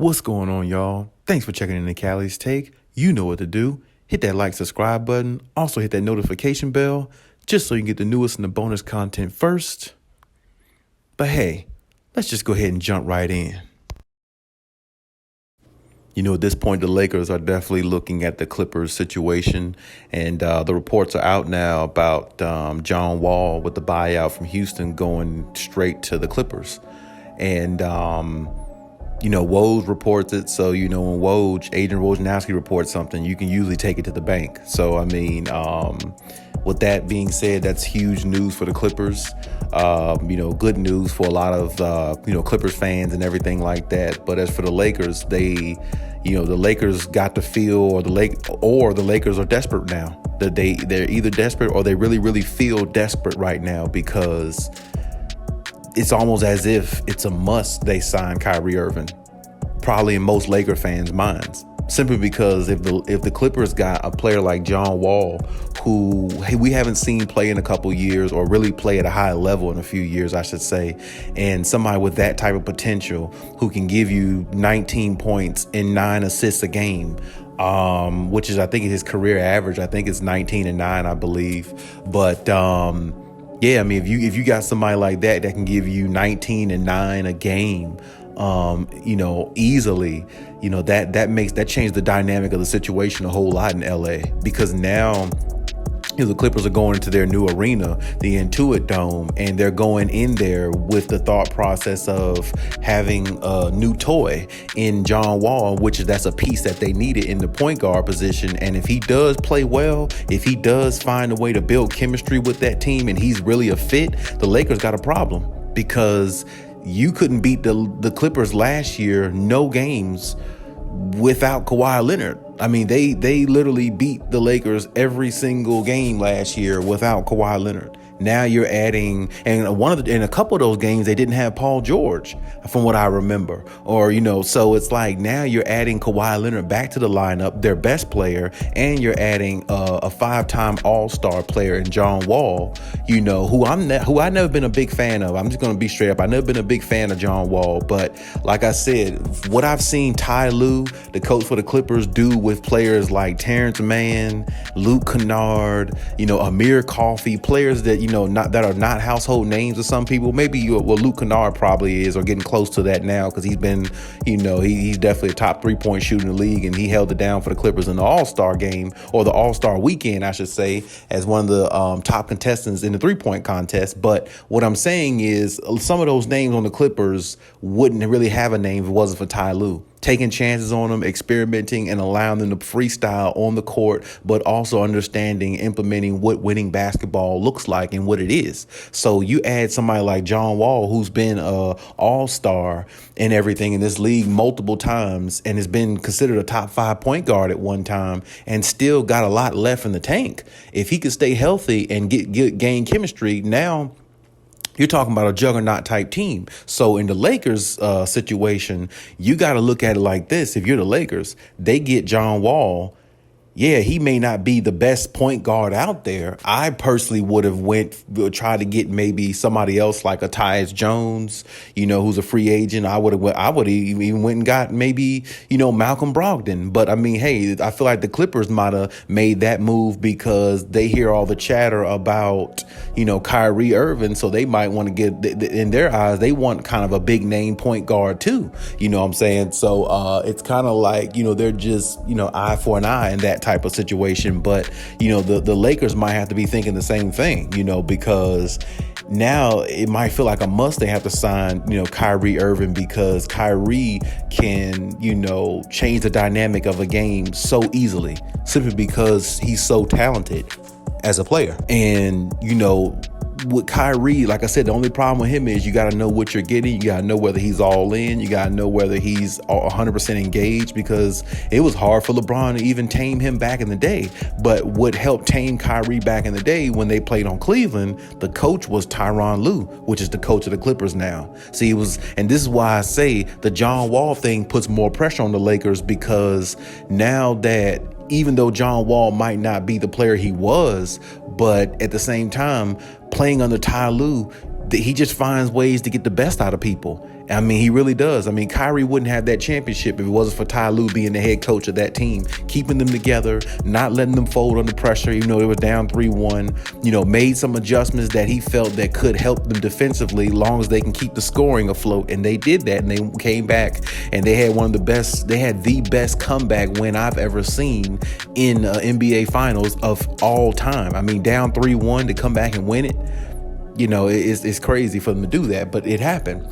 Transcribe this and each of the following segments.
What's going on, y'all? Thanks for checking in the Khaliis Take. You know what to do. Hit that like, subscribe button. Also hit that notification bell just so you can get the newest and the bonus content first. But hey, let's just go ahead and jump right in. At this point, the Lakers are definitely looking at the Clippers situation, and the reports are out now about John Wall with the buyout from Houston going straight to the Clippers. And Woj reports it. So, when Adrian Wojnarowski reports something, you can usually take it to the bank. So, with that being said, that's huge news for the Clippers. Good news for a lot of, Clippers fans and everything like that. But as for the Lakers, the Lakers got the feel, or the Lakers are desperate now. They're either desperate or they really, really feel desperate right now, because it's almost as if it's a must they sign Kyrie Irving, probably in most Laker fans' minds, simply because if the Clippers got a player like John Wall, who we haven't seen play in a couple years, or really play at a high level in a few years, I should say, and somebody with that type of potential who can give you 19 points and 9 assists a game, which is, I think, his career average. I think it's 19 and 9, I believe. But if you got somebody like that can give you 19 and 9 a game, easily, that changed the dynamic of the situation a whole lot in LA, because now the Clippers are going into their new arena, the Intuit Dome, and they're going in there with the thought process of having a new toy in John Wall, that's a piece that they needed in the point guard position. And if he does play well, if he does find a way to build chemistry with that team, and he's really a fit, the Lakers got a problem, because you couldn't beat the Clippers last year, no games, without Kawhi Leonard. They literally beat the Lakers every single game last year without Kawhi Leonard. Now you're adding, and in a couple of those games, they didn't have Paul George, from what I remember. So it's like now you're adding Kawhi Leonard back to the lineup, their best player, and you're adding a 5-time All-Star player in John Wall, who I've never been a big fan of. I'm just going to be straight up. I've never been a big fan of John Wall, but like I said, what I've seen Ty Lue, the coach for the Clippers, do with players like Terrence Mann, Luke Kennard, Amir Coffey, players that, that are not household names to some people. Maybe Luke Kennard probably is, or getting close to that now, because he's been, he's definitely a top 3-point shooter in the league, and he held it down for the Clippers in the All-Star game, or the All-Star weekend, I should say, as one of the top contestants in the 3-point contest. But what I'm saying is, some of those names on the Clippers wouldn't really have a name if it wasn't for Ty Lue. Taking chances on them, experimenting, and allowing them to freestyle on the court, but also understanding, implementing what winning basketball looks like and what it is. So you add somebody like John Wall, who's been an all-star and everything in this league multiple times, and has been considered a top 5 point guard at one time, and still got a lot left in the tank. If he could stay healthy and gain chemistry, now you're talking about a juggernaut type team. So in the Lakers situation, you got to look at it like this. If you're the Lakers, they get John Wall. Yeah, he may not be the best point guard out there. I personally would have tried to get maybe somebody else like a Tyus Jones, who's a free agent. I would have even went and got maybe, Malcolm Brogdon. But hey, I feel like the Clippers might have made that move because they hear all the chatter about, Kyrie Irving. So they might want to get, in their eyes, they want kind of a big name point guard too. You know what I'm saying? So it's kind of like, they're just, eye for an eye in that type of situation. But the Lakers might have to be thinking the same thing, because now it might feel like a must they have to sign Kyrie Irving, because Kyrie can change the dynamic of a game so easily, simply because he's so talented as a player. And with Kyrie, like I said, the only problem with him is you got to know what you're getting. You got to know whether he's all in. You got to know whether he's 100% engaged, because it was hard for LeBron to even tame him back in the day. But what helped tame Kyrie back in the day when they played on Cleveland, the coach was Tyronn Lue, which is the coach of the Clippers now. See, and this is why I say the John Wall thing puts more pressure on the Lakers, because now that, even though John Wall might not be the player he was, but at the same time, playing under Ty Lue, he just finds ways to get the best out of people. I mean, he really does. I mean, Kyrie wouldn't have that championship if it wasn't for Ty Lue being the head coach of that team, keeping them together, not letting them fold under pressure, even though they were down 3-1, made some adjustments that he felt that could help them defensively, long as they can keep the scoring afloat. And they did that, and they came back, and they had the best comeback win I've ever seen in NBA Finals of all time. I mean, down 3-1 to come back and win it, it's crazy for them to do that, but it happened.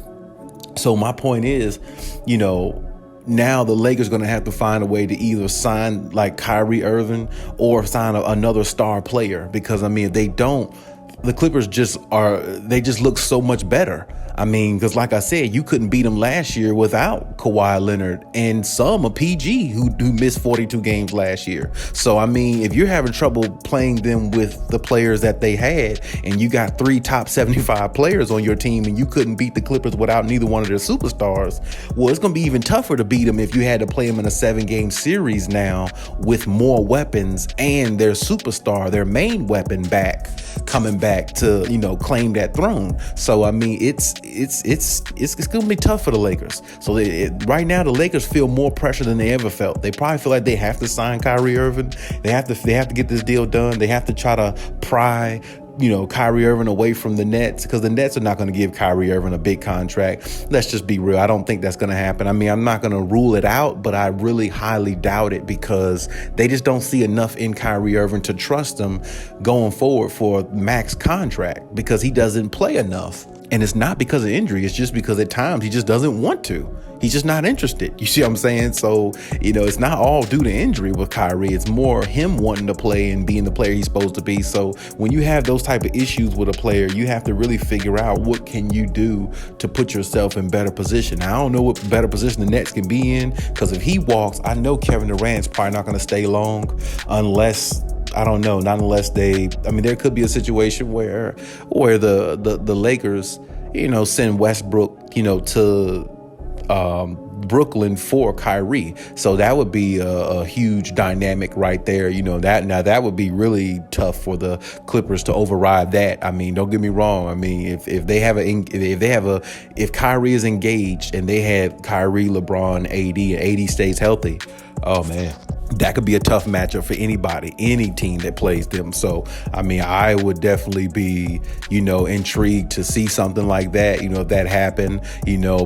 So my point is, now the Lakers going to have to find a way to either sign like Kyrie Irving or sign another star player, because if they don't, the Clippers just look so much better. I mean, because like I said, you couldn't beat them last year without Kawhi Leonard and a PG who missed 42 games last year. So, if you're having trouble playing them with the players that they had, and you got 3 top 75 players on your team, and you couldn't beat the Clippers without neither one of their superstars, well, it's going to be even tougher to beat them if you had to play them in a 7-game series now with more weapons and their superstar, their main weapon coming back to, claim that throne. So, it's going to be tough for the Lakers. So right now, the Lakers feel more pressure than they ever felt. They probably feel like they have to sign Kyrie Irving. They have to get this deal done. They have to try to pry Kyrie Irving away from the Nets, because the Nets are not going to give Kyrie Irving a big contract. Let's just be real. I don't think that's going to happen. I'm not going to rule it out, but I really highly doubt it, because they just don't see enough in Kyrie Irving to trust him going forward for a max contract, because he doesn't play enough. And it's not because of injury. It's just because at times he just doesn't want to. He's just not interested. You see what I'm saying? So, it's not all due to injury with Kyrie. It's more him wanting to play and being the player he's supposed to be. So when you have those type of issues with a player, you have to really figure out what can you do to put yourself in better position. Now, I don't know what better position the Nets can be in, because if he walks, I know Kevin Durant's probably not going to stay long unless... I don't know, not unless there could be a situation where the Lakers, send Westbrook, to Brooklyn for Kyrie. So that would be a huge dynamic right there. That would be really tough for the Clippers to override that. Don't get me wrong. If Kyrie is engaged and they have Kyrie, LeBron, AD, and AD stays healthy, oh man, that could be a tough matchup for anybody, any team that plays them. So, I would definitely be, intrigued to see something like that, if that happened,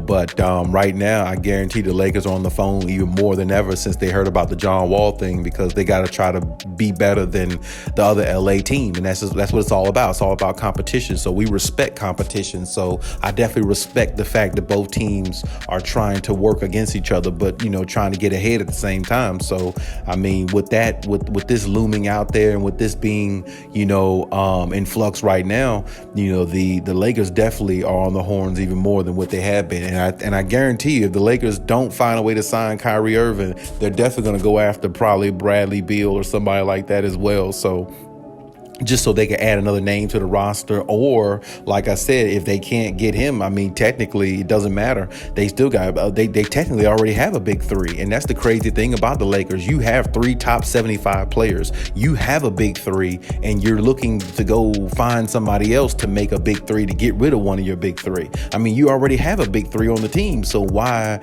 but right now, I guarantee the Lakers are on the phone even more than ever since they heard about the John Wall thing, because they got to try to be better than the other LA team. And that's what it's all about. It's all about competition. So we respect competition. So I definitely respect the fact that both teams are trying to work against each other, but, trying to get ahead at the same time. So, with this looming out there, and with this being, in flux right now, the Lakers definitely are on the horns even more than what they have been. And I guarantee you, if the Lakers don't find a way to sign Kyrie Irving, they're definitely going to go after probably Bradley Beal or somebody like that as well. So, just so they can add another name to the roster, or like I said, if they can't get him, technically it doesn't matter. They still got they technically already have a big 3, and that's the crazy thing about the Lakers. You have 3 top 75 players. You have a big 3, and you're looking to go find somebody else to make a big 3 to get rid of one of your big 3. You already have a big 3 on the team, so why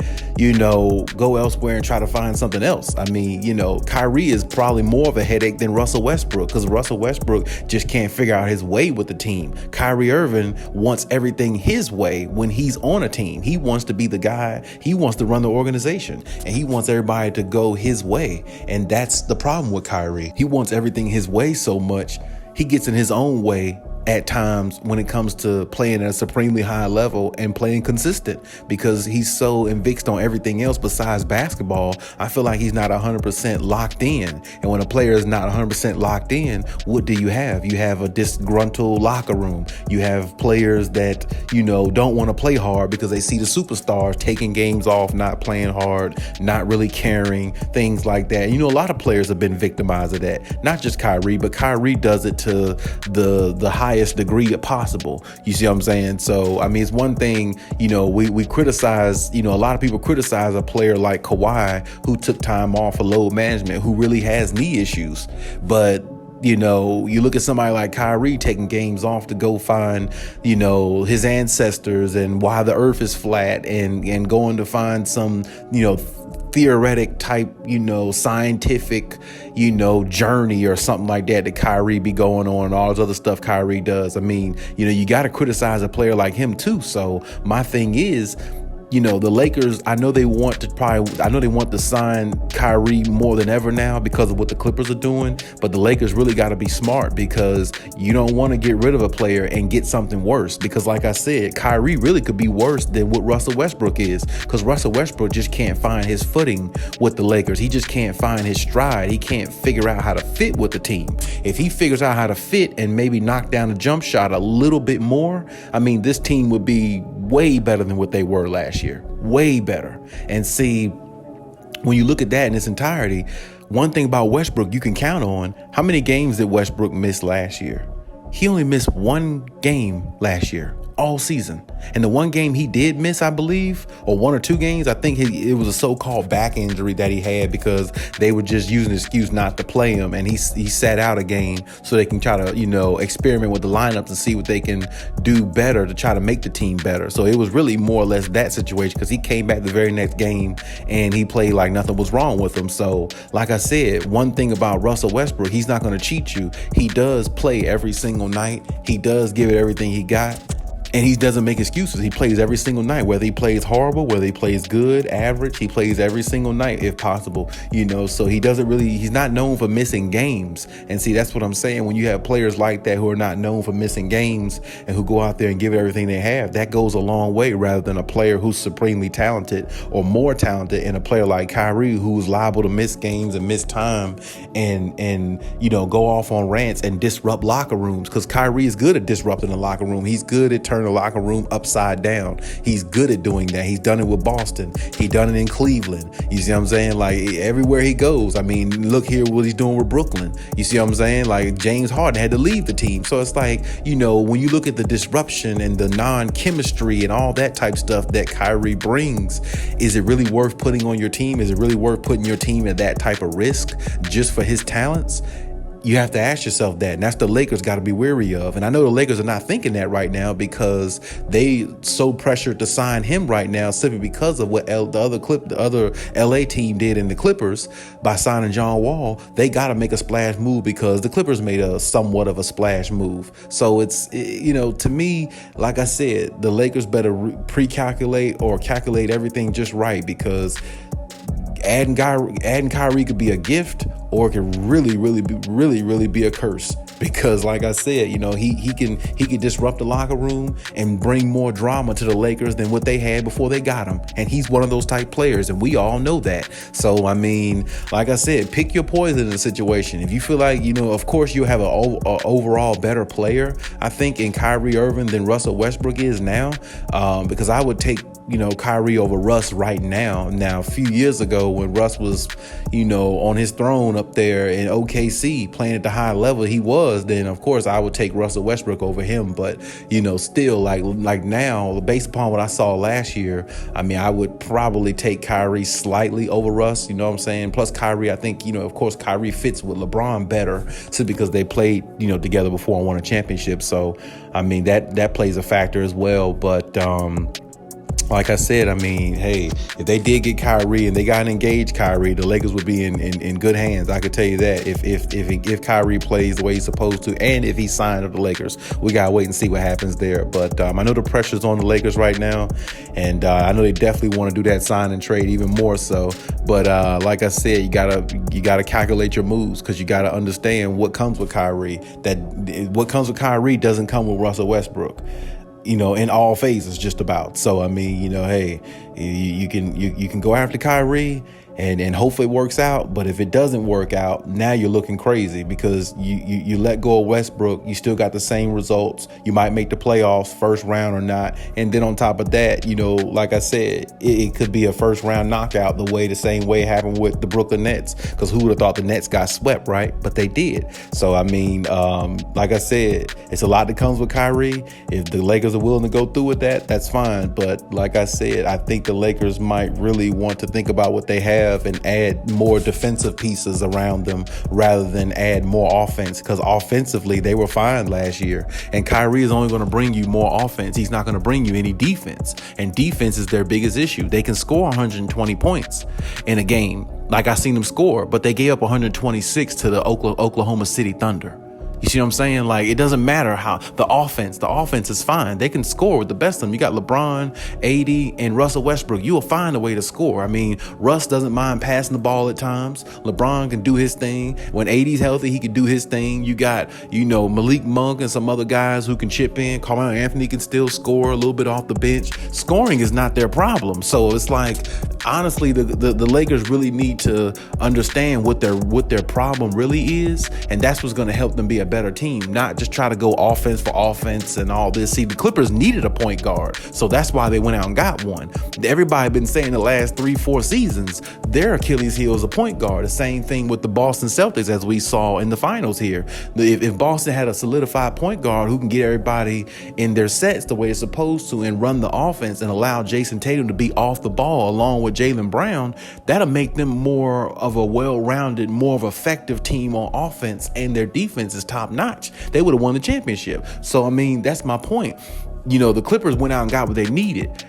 go elsewhere and try to find something else? Kyrie is probably more of a headache than Russell Westbrook, because Russell Westbrook just can't figure out his way with the team. Kyrie Irving wants everything his way when he's on a team. He wants to be the guy. He wants to run the organization, and he wants everybody to go his way. And that's the problem with Kyrie. He wants everything his way so much, he gets in his own way at times when it comes to playing at a supremely high level and playing consistent, because he's so fixed on everything else besides basketball. I feel like he's not 100% locked in. And when a player is not 100% locked in, what do you have? You have a disgruntled locker room. You have players that, don't want to play hard because they see the superstars taking games off, not playing hard, not really caring, things like that. A lot of players have been victimized of that. Not just Kyrie, but Kyrie does it to the highest degree possible. You see what I'm saying? So, it's one thing, we criticize, a lot of people criticize a player like Kawhi, who took time off for load management, who really has knee issues. But You know, you look at somebody like Kyrie taking games off to go find, you know, his ancestors and why the earth is flat, and going to find some, you know, theoretic type, you know, scientific, you know, journey or something like that Kyrie be going on, and all this other stuff Kyrie does. I mean, you know, you got to criticize a player like him too. So my thing is, you know, the Lakers, I know they want to sign Kyrie more than ever now because of what the Clippers are doing. But the Lakers really got to be smart, because you don't want to get rid of a player and get something worse. Because like I said, Kyrie really could be worse than what Russell Westbrook is, because Russell Westbrook just can't find his footing with the Lakers. He just can't find his stride. He can't figure out how to fit with the team. If he figures out how to fit and maybe knock down the jump shot a little bit more, I mean, this team would be way better than what they were last year. Way better. And see, when you look at that in its entirety, one thing about Westbrook you can count on: how many games did Westbrook miss last year? He only missed one game last year, all season. And the one game he did miss, I believe, or one or two games, I think it was a so-called back injury that he had, because they were just using an excuse not to play him, and he sat out a game so they can try to, you know, experiment with the lineup to see what they can do better to try to make the team better. So it was really more or less that situation, because he came back the very next game and he played like nothing was wrong with him. So like I said, one thing about Russell Westbrook, he's not going to cheat you. He does play every single night. He does give it everything he got. And he doesn't make excuses. He plays every single night, whether he plays horrible, whether he plays good, average. He plays every single night if possible, you know. So he's not known for missing games. And see, that's what I'm saying. When you have players like that who are not known for missing games and who go out there and give it everything they have, that goes a long way, rather than a player who's supremely talented or more talented, and a player like Kyrie who's liable to miss games and miss time and you know, go off on rants and disrupt locker rooms. Because Kyrie is good at disrupting the locker room. He's good at turning the locker room upside down. He's good at doing that. He's done it with Boston. He done it in Cleveland. You see what I'm saying? Like, everywhere he goes. I mean, look here what he's doing with Brooklyn. You see what I'm saying? Like, James Harden had to leave the team. So it's like, you know, when you look at the disruption and the non-chemistry and all that type stuff that Kyrie brings, is it really worth putting on your team? Is it really worth putting your team at that type of risk just for his talents? You have to ask yourself that, and that's the Lakers got to be wary of. And I know the Lakers are not thinking that right now, because they so pressured to sign him right now simply because of what the other LA team did in the Clippers by signing John Wall. They got to make a splash move, because the Clippers made a somewhat of a splash move. So it's, you know, to me, like I said, the Lakers better pre-calculate or calculate everything just right, because adding Kyrie could be a gift, or it could really be a curse. Because like I said, you know, he can disrupt the locker room and bring more drama to the Lakers than what they had before they got him. And he's one of those type players, and we all know that. So I mean, like I said, pick your poison in the situation. If you feel like, you know, of course you'll have an overall better player, I think, in Kyrie Irving than Russell Westbrook is now, because I would take, you know, Kyrie over Russ right now. Now, a few years ago, when Russ was, you know, on his throne up there in OKC playing at the high level he was, then of course I would take Russell Westbrook over him. But, you know, still, like now, based upon what I saw last year, I mean, I would probably take Kyrie slightly over Russ, you know what I'm saying? Plus Kyrie, I think, you know, of course Kyrie fits with LeBron better, simply because they played, you know, together before and won a championship. So, I mean, that plays a factor as well. But, like I said, I mean, hey, if they did get Kyrie and they got an engaged Kyrie, the Lakers would be in good hands. I could tell you that. If Kyrie plays the way he's supposed to, and if he signed up the Lakers, we gotta wait and see what happens there. But I know the pressure's on the Lakers right now, and I know they definitely want to do that sign and trade even more so. But like I said, you gotta calculate your moves, because you gotta understand what comes with Kyrie. That what comes with Kyrie doesn't come with Russell Westbrook, you know, in all phases just about. So I mean, you know, hey, you can go after Kyrie and hopefully it works out. But if it doesn't work out, now you're looking crazy, because you let go of Westbrook, you still got the same results. You might make the playoffs first round or not. And then on top of that, you know, like I said, it could be a first round knockout, the same way it happened with the Brooklyn Nets, because who would have thought the Nets got swept, right? But they did. So I mean, like I said, it's a lot that comes with Kyrie. If the Lakers are willing to go through with that, that's fine. But like I said, I think the Lakers might really want to think about what they have and add more defensive pieces around them rather than add more offense, because offensively they were fine last year. And Kyrie is only going to bring you more offense. He's not going to bring you any defense. And defense is their biggest issue. They can score 120 points in a game, like I seen them score, but they gave up 126 to the Oklahoma City Thunder. You see what I'm saying? Like, it doesn't matter how the offense is fine. They can score with the best of them. You got LeBron, AD, and Russell Westbrook. You will find a way to score. I mean, Russ doesn't mind passing the ball at times. LeBron can do his thing. When AD's healthy, he can do his thing. You got, Malik Monk and some other guys who can chip in. Carmelo Anthony can still score a little bit off the bench. Scoring is not their problem. So it's like, honestly, the Lakers really need to understand what their problem really is, and that's what's going to help them be a better team, not just try to go offense for offense and all this. See, the Clippers needed a point guard, so that's why they went out and got one. Everybody been saying the last 3-4 seasons their Achilles heel is a point guard. The same thing with the Boston Celtics, as we saw in the finals here. If Boston had a solidified point guard who can get everybody in their sets the way it's supposed to and run the offense and allow Jason Tatum to be off the ball along with Jaylen Brown, that'll make them more of a well-rounded, more of an effective team on offense, and their defense is top notch. They would have won the championship. So, I mean, that's my point. The Clippers went out and got what they needed.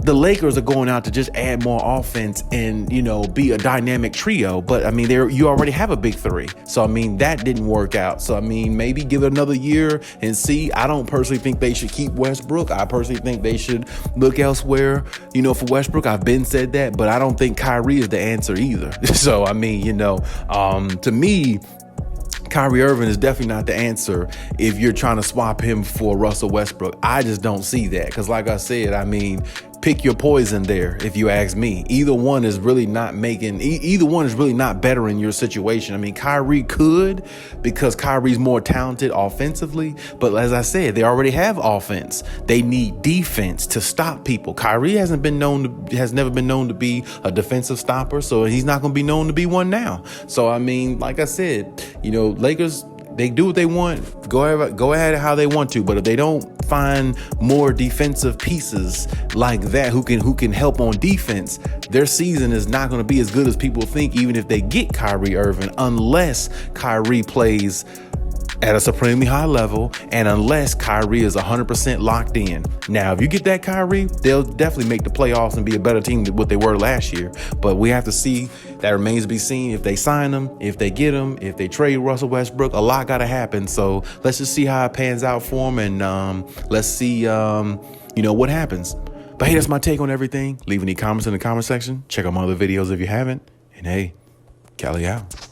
The Lakers are going out to just add more offense and, be a dynamic trio. But, I mean, you already have a big three. So, I mean, that didn't work out. So, I mean, maybe give it another year and see. I don't personally think they should keep Westbrook. I personally think they should look elsewhere, for Westbrook. I've been said that, but I don't think Kyrie is the answer either. So, I mean, to me, Kyrie Irving is definitely not the answer if you're trying to swap him for Russell Westbrook. I just don't see that, because like I said, I mean, pick your poison there, if you ask me. Either one is really not bettering your situation. I mean, Kyrie could, because Kyrie's more talented offensively, but as I said, they already have offense. They need defense to stop people. Kyrie has never been known to be a defensive stopper, so he's not going to be known to be one now. So, I mean, like I said, Lakers, they do what they want. Go ahead how they want to. But if they don't find more defensive pieces like that who can help on defense, their season is not going to be as good as people think, even if they get Kyrie Irving, unless Kyrie plays at a supremely high level and unless Kyrie is 100% locked in. Now, if you get that Kyrie, they'll definitely make the playoffs and be a better team than what they were last year. But we have to see. That remains to be seen. If they sign him, if they get him, if they trade Russell Westbrook, a lot got to happen. So let's just see how it pans out for him, and let's see, what happens. But hey, that's my take on everything. Leave any comments in the comment section. Check out my other videos if you haven't. And hey, Cali out.